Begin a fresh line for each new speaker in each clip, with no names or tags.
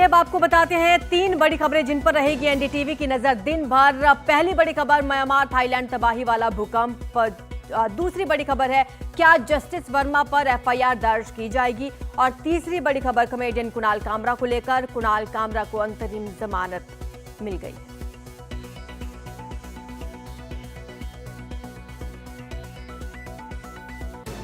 अब आपको बताते हैं 3 बड़ी खबरें जिन पर रहेगी एनडीटीवी की नजर दिन भर। पहली बड़ी खबर म्यांमार थाईलैंड तबाही वाला भूकंप। दूसरी बड़ी खबर है क्या जस्टिस वर्मा पर एफआईआर दर्ज की जाएगी। और तीसरी बड़ी खबर कॉमेडियन कुणाल कामरा को लेकर, कुणाल कामरा को अंतरिम जमानत मिल गई।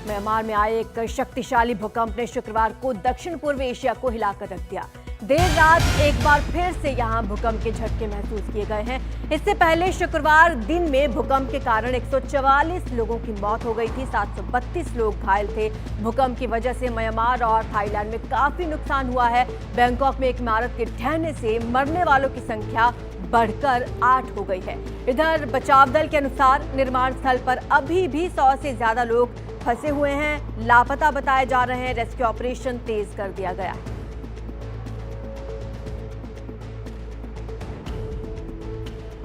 म्यांमार में आए एक शक्तिशाली भूकंप ने शुक्रवार को दक्षिण पूर्व एशिया को हिलाकर रख दिया। देर रात एक बार फिर से यहां भूकंप के झटके महसूस किए गए हैं। इससे पहले शुक्रवार दिन में भूकंप के कारण 144 लोगों की मौत हो गई थी, 732 लोग घायल थे। भूकंप की वजह से म्यांमार और थाईलैंड में काफी नुकसान हुआ है। बैंकॉक में एक इमारत के ढहने से मरने वालों की संख्या बढ़कर 8 हो गई है। इधर बचाव दल के अनुसार निर्माण स्थल पर अभी भी 100 से ज्यादा लोग फंसे हुए हैं, लापता बताए जा रहे हैं। रेस्क्यू ऑपरेशन तेज कर दिया गया है।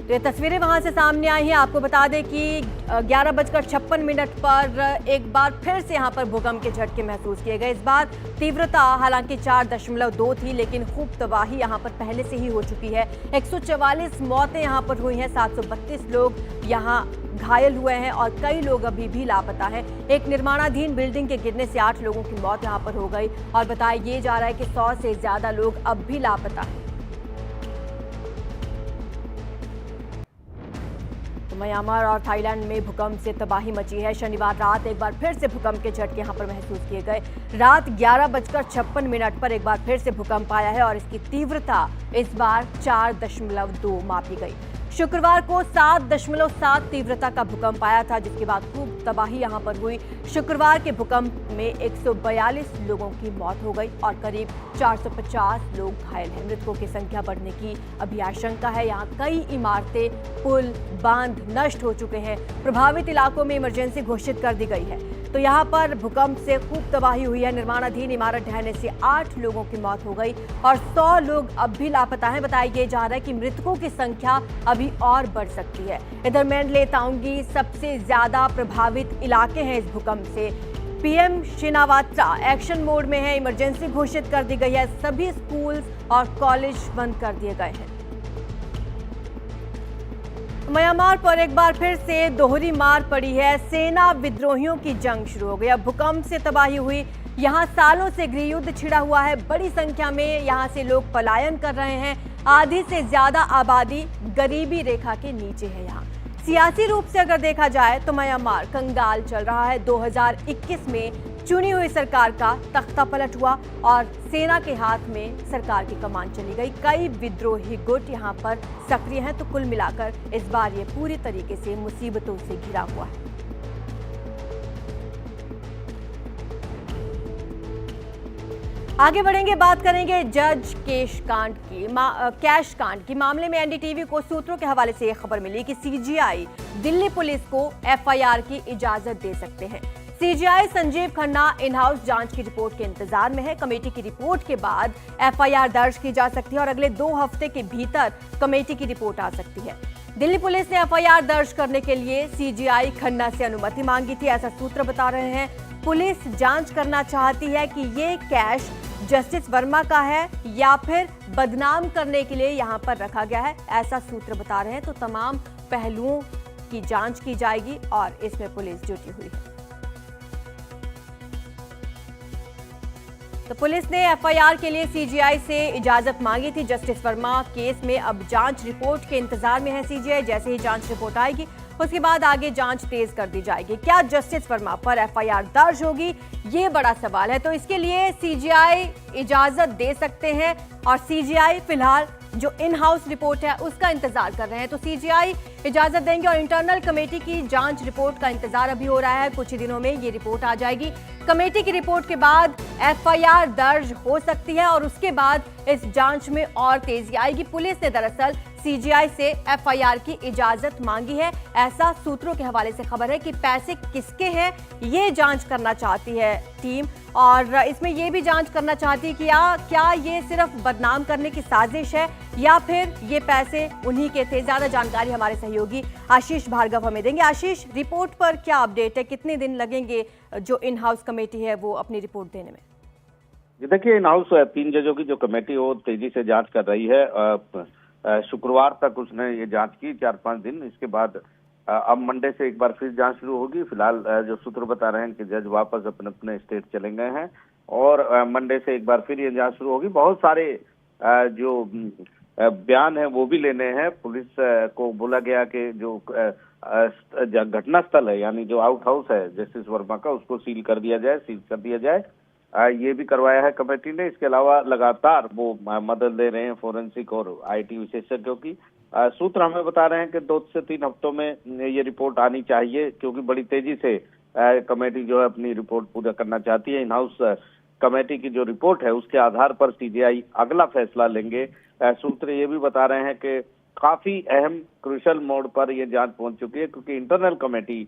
ये तस्वीरें वहां से सामने आई हैं। आपको बता दें कि 11:56 पर एक बार फिर से यहां पर भूकंप के झटके महसूस किए गए। इस बार तीव्रता हालांकि 4.2 थी, लेकिन खूब तबाही यहां पर पहले से ही हो चुकी है। 144 मौतें यहां पर हुई हैं, 732 लोग यहां घायल हुए हैं और कई लोग अभी भी लापता हैं। एक निर्माणाधीन बिल्डिंग के गिरने से 8 लोगों की मौत यहां पर हो गई और बताया ये जा रहा है कि 100 से ज्यादा लोग अब भी लापता हैं। म्यांमार और थाईलैंड में भूकंप से तबाही मची है। शनिवार रात एक बार फिर से भूकंप के झटके यहां पर महसूस किए गए। रात 11:56 पर एक बार फिर से भूकंप आया है और इसकी तीव्रता इस बार 4.2 मापी गई। शुक्रवार को 7.7 तीव्रता का भूकंप आया था, जिसके बाद खूब तबाही यहां पर हुई। शुक्रवार के भूकंप में 142 लोगों की मौत हो गई और करीब 450 लोग घायल हैं। मृतकों की संख्या बढ़ने की अभी आशंका है। यहां कई इमारतें, पुल, बांध नष्ट हो चुके हैं। प्रभावित इलाकों में इमरजेंसी घोषित कर दी गई है। तो यहां पर भूकंप से खूब तबाही हुई है। निर्माणाधीन इमारत ढहने से 8 लोगों की मौत हो गई और 100 लोग अब भी लापता हैं। बताया ये जा रहा है कि मृतकों की संख्या अभी और बढ़ सकती है। इधर मैंडले ताउंगी सबसे ज्यादा प्रभावित इलाके हैं इस भूकंप से। पीएम शिनावात्रा एक्शन मोड में है। इमरजेंसी घोषित कर दी गई है। सभी स्कूल और कॉलेज बंद कर दिए गए हैं। म्यांमार पर एक बार फिर से दोहरी मार पड़ी है। सेना विद्रोहियों की जंग शुरू हो गई। अब भूकंप से तबाही हुई। यहाँ सालों से गृह युद्ध छिड़ा हुआ है। बड़ी संख्या में यहाँ से लोग पलायन कर रहे हैं। आधी से ज्यादा आबादी गरीबी रेखा के नीचे है। यहाँ सियासी रूप से अगर देखा जाए तो म्यांमार कंगाल चल रहा है। 2021 में चुनी हुई सरकार का तख्ता पलट हुआ और सेना के हाथ में सरकार की कमान चली गई। कई विद्रोही गुट यहाँ पर सक्रिय हैं। तो कुल मिलाकर इस बार ये पूरी तरीके से मुसीबतों से घिरा हुआ है। आगे बढ़ेंगे, बात करेंगे जज कैश कांड की। मामले में एनडीटीवी को सूत्रों के हवाले से यह खबर मिली कि सीजीआई दिल्ली पुलिस को एफआईआर की इजाजत दे सकते हैं। CGI Sanjeev Khanna in house जांच की रिपोर्ट के इंतजार में है। कमेटी की रिपोर्ट के बाद एफआईआर दर्ज की जा सकती है और अगले 2 हफ्ते के भीतर कमेटी की रिपोर्ट आ सकती है। दिल्ली पुलिस ने एफआईआर दर्ज करने के लिए सीजीआई खन्ना से अनुमति मांगी थी, ऐसा सूत्र बता रहे हैं। पुलिस जांच करना चाहती है कि ये कैश जस्टिस वर्मा का है या फिर बदनाम करने के लिए यहां पर रखा गया है, ऐसा सूत्र बता रहे हैं। तो तमाम पहलुओं की जांच की जाएगी और इसमें पुलिस जुटी हुई है। तो पुलिस ने एफआईआर के लिए सीजीआई से इजाजत मांगी थी। जस्टिस वर्मा केस में अब जांच रिपोर्ट के इंतजार में है सीजीआई। जैसे ही जांच रिपोर्ट आएगी उसके बाद आगे जांच तेज कर दी जाएगी। क्या जस्टिस वर्मा पर एफआईआर दर्ज होगी, ये बड़ा सवाल है। तो इसके लिए सीजीआई इजाजत दे सकते हैं और सीजीआई फिलहाल जो इन हाउस रिपोर्ट है उसका इंतजार कर रहे हैं। तो सीजीआई इजाजत देंगे और इंटरनल कमेटी की जांच रिपोर्ट का इंतजार अभी हो रहा है। कुछ ही दिनों में ये रिपोर्ट आ जाएगी। कमेटी की रिपोर्ट के बाद एफआईआर दर्ज हो सकती है और उसके बाद इस जांच में और तेजी आएगी। पुलिस ने दरअसल सीजीआई से एफआईआर की इजाजत मांगी है, ऐसा सूत्रों के हवाले से खबर है कि पैसे किसके हैं ये जांच करना चाहती है टीम और इसमें ये भी जांच करना चाहती है कि क्या ये सिर्फ बदनाम करने की साजिश है या फिर ये पैसे उन्हीं के थे। ज्यादा जानकारी हमारे सहयोगी आशीष भार्गव हमें देंगे। आशीष, रिपोर्ट पर क्या अपडेट है, कितने दिन लगेंगे जो इन हाउस कमेटी है वो अपनी रिपोर्ट देने में?
जी देखिए, इन हाउस 3 जजों की जो कमेटी वो तेजी से जांच कर रही है। शुक्रवार तक उसने ये जांच की, 4-5 दिन। इसके बाद अब मंडे से एक बार फिर जांच शुरू होगी। फिलहाल जो सूत्र बता रहे हैं कि जज वापस अपने अपने स्टेट चले गए हैं और मंडे से एक बार फिर ये जांच शुरू होगी। बहुत सारे जो बयान है वो भी लेने हैं। पुलिस को बोला गया कि जो घटना स्थल है, यानी जो आउट हाउस है जस्टिस वर्मा का, उसको सील कर दिया जाए। ये भी करवाया है कमेटी ने। इसके अलावा लगातार वो मदद ले रहे हैं फोरेंसिक और आईटी विशेषज्ञों की। सूत्र हमें बता रहे हैं कि 2 से 3 हफ्तों में ये रिपोर्ट आनी चाहिए, क्योंकि बड़ी तेजी से कमेटी जो है अपनी रिपोर्ट पूरा करना चाहती है। इन हाउस कमेटी की जो रिपोर्ट है उसके आधार पर सीजीआई अगला फैसला लेंगे। सूत्र ये भी बता रहे हैं कि काफी अहम क्रूशल मोड पर यह जांच पहुंच चुकी है, क्योंकि इंटरनल कमेटी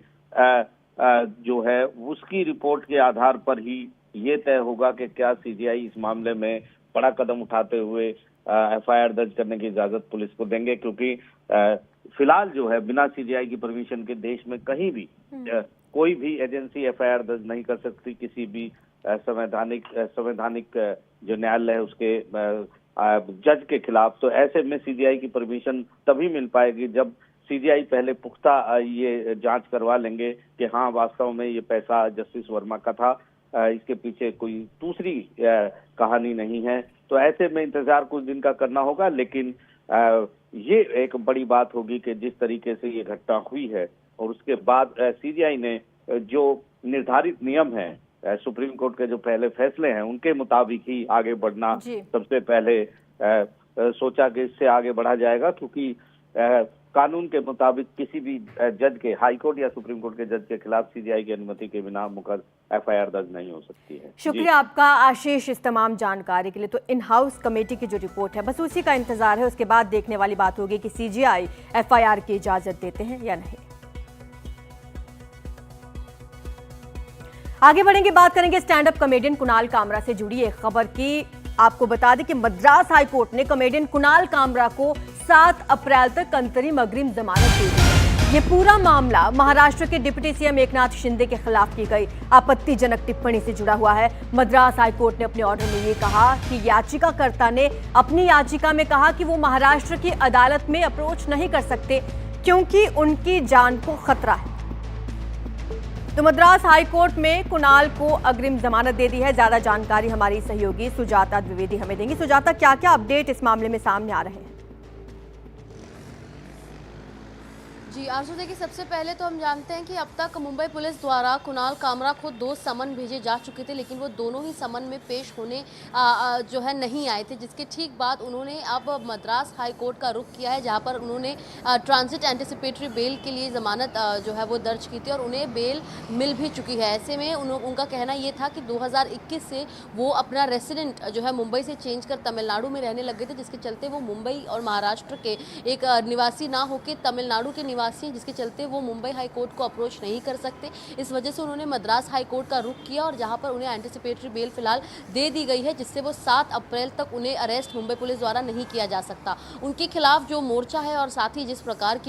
जो है उसकी रिपोर्ट के आधार पर ही ये तय होगा कि क्या सीजीआई इस मामले में बड़ा कदम उठाते हुए एफआईआर दर्ज करने की इजाजत पुलिस को देंगे। क्योंकि फिलहाल जो है बिना सीजीआई की परमिशन के देश में कहीं भी कोई भी एजेंसी एफआईआर दर्ज नहीं कर सकती किसी भी संवैधानिक जो न्यायालय है उसके जज के खिलाफ। तो ऐसे में सीजीआई की परमिशन तभी मिल पाएगी जब सीजीआई पहले पुख्ता ये जांच करवा लेंगे कि हाँ वास्तव में ये पैसा जस्टिस वर्मा का था, इसके पीछे कोई दूसरी कहानी नहीं है। तो ऐसे में इंतजार कुछ दिन का करना होगा, लेकिन ये एक बड़ी बात होगी कि जिस तरीके से ये घटना हुई है और उसके बाद सीजीआई ने जो निर्धारित नियम है, सुप्रीम कोर्ट के जो पहले फैसले हैं उनके मुताबिक ही आगे बढ़ना सबसे पहले सोचा कि इससे आगे बढ़ा जाएगा। क्योंकि कानून के मुताबिक किसी भी जज के, हाई कोर्ट या सुप्रीम कोर्ट के जज के खिलाफ सीजीआई की अनुमति के बिना एफआईआर दर्ज नहीं हो सकती है।
शुक्रिया आपका आशीष इस तमाम जानकारी के लिए। तो इन हाउस कमेटी की जो रिपोर्ट है बस उसी का इंतजार है। उसके बाद देखने वाली बात होगी कि सीजीआई एफआईआर की इजाजत देते हैं या नहीं। आगे बढ़ेंगे, बात करेंगे stand up comedian Kunal Kamra से जुड़ी एक खबर की। आपको बता दें कि मद्रास हाईकोर्ट ने कॉमेडियन कुणाल कामरा को 7 अप्रैल तक अंतरिम अग्रिम जमानत दे दी है। ये पूरा मामला महाराष्ट्र के डिप्टी सीएम एकनाथ शिंदे के खिलाफ की गई आपत्तिजनक टिप्पणी से जुड़ा हुआ है। मद्रास हाईकोर्ट ने अपने ऑर्डर में ये कहा कि याचिकाकर्ता ने अपनी याचिका में कहा कि वो महाराष्ट्र की अदालत में अप्रोच नहीं कर सकते क्योंकि उनकी जान को खतरा है। तो मद्रास हाईकोर्ट में कुणाल को अग्रिम जमानत दे दी है। ज्यादा जानकारी हमारी सहयोगी सुजाता द्विवेदी हमें देंगी। सुजाता, क्या क्या अपडेट इस मामले में सामने आ रहे हैं?
जी आरजू, देखिए सबसे पहले तो हम जानते हैं कि अब तक मुंबई पुलिस द्वारा कुणाल कामरा को 2 समन भेजे जा चुके थे, लेकिन वो दोनों ही समन में पेश होने जो है नहीं आए थे, जिसके ठीक बाद उन्होंने अब मद्रास हाई कोर्ट का रुख किया है, जहां पर उन्होंने ट्रांजिट एंटिसिपेटरी बेल के लिए ज़मानत जो है वो दर्ज की थी और उन्हें बेल मिल भी चुकी है। ऐसे में उनका कहना ये था कि 2021 से वो अपना रेसिडेंट जो है मुंबई से चेंज कर तमिलनाडु में रहने लगे थे, जिसके चलते वो मुंबई और महाराष्ट्र के एक निवासी ना होकर तमिलनाडु के निवासी, जिसके चलते वो मुंबई हाई कोर्ट को अप्रोच नहीं कर सकते। इस वजह से उन्होंने मद्रास हाई कोर्ट का रुख किया और जहां पर उन्हें एंटिसिपेटरी बेल फिलहाल दे दी गई है, जिससे वो 7 अप्रैल तक उन्हें अरेस्ट मुंबई पुलिस द्वारा नहीं किया जा सकता। उनके खिलाफ जो मोर्चा है और साथ ही जिस प्रकार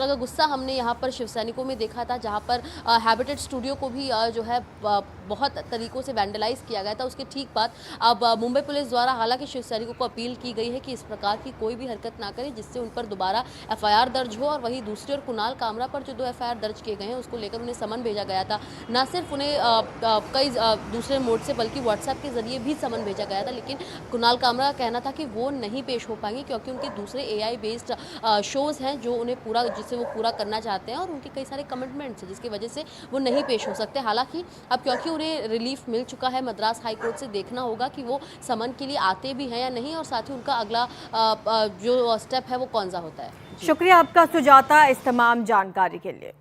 का गुस्सा हमने यहाँ पर शिव सैनिकों में देखा था, जहाँ पर हैबिटेट स्टूडियो को भी जो है बहुत तरीकों से वैंडलाइज किया गया था, उसके ठीक बाद अब मुंबई पुलिस द्वारा हालांकि शिव सैनिकों को अपील की गई है कि इस प्रकार की कोई भी हरकत ना करें जिससे उन पर दोबारा एफआईआर दर्ज हो। और वहीं दूसरी ओर कुणाल कामरा पर जो 2 एफआईआर दर्ज किए गए हैं उसको लेकर उन्हें समन भेजा गया था। न सिर्फ उन्हें कई दूसरे मोड से बल्कि व्हाट्सएप के जरिए भी समन भेजा गया था, लेकिन कुणाल कामरा का कहना था कि वो नहीं पेश हो पाएंगे क्योंकि उनके दूसरे एआई बेस्ड शोज़ हैं जो उन्हें जिससे वो पूरा करना चाहते हैं और उनके कई सारे कमिटमेंट्स हैं जिसकी वजह से वो नहीं पेश हो सकते। हालांकि अब क्योंकि उन्हें रिलीफ मिल चुका है मद्रास हाईकोर्ट से, देखना होगा कि वो समन के लिए आते भी हैं या नहीं और साथ ही उनका अगला जो स्टेप है वो कौन सा होता है।
शुक्रिया आपका सुजाता इस तमाम जानकारी के लिए।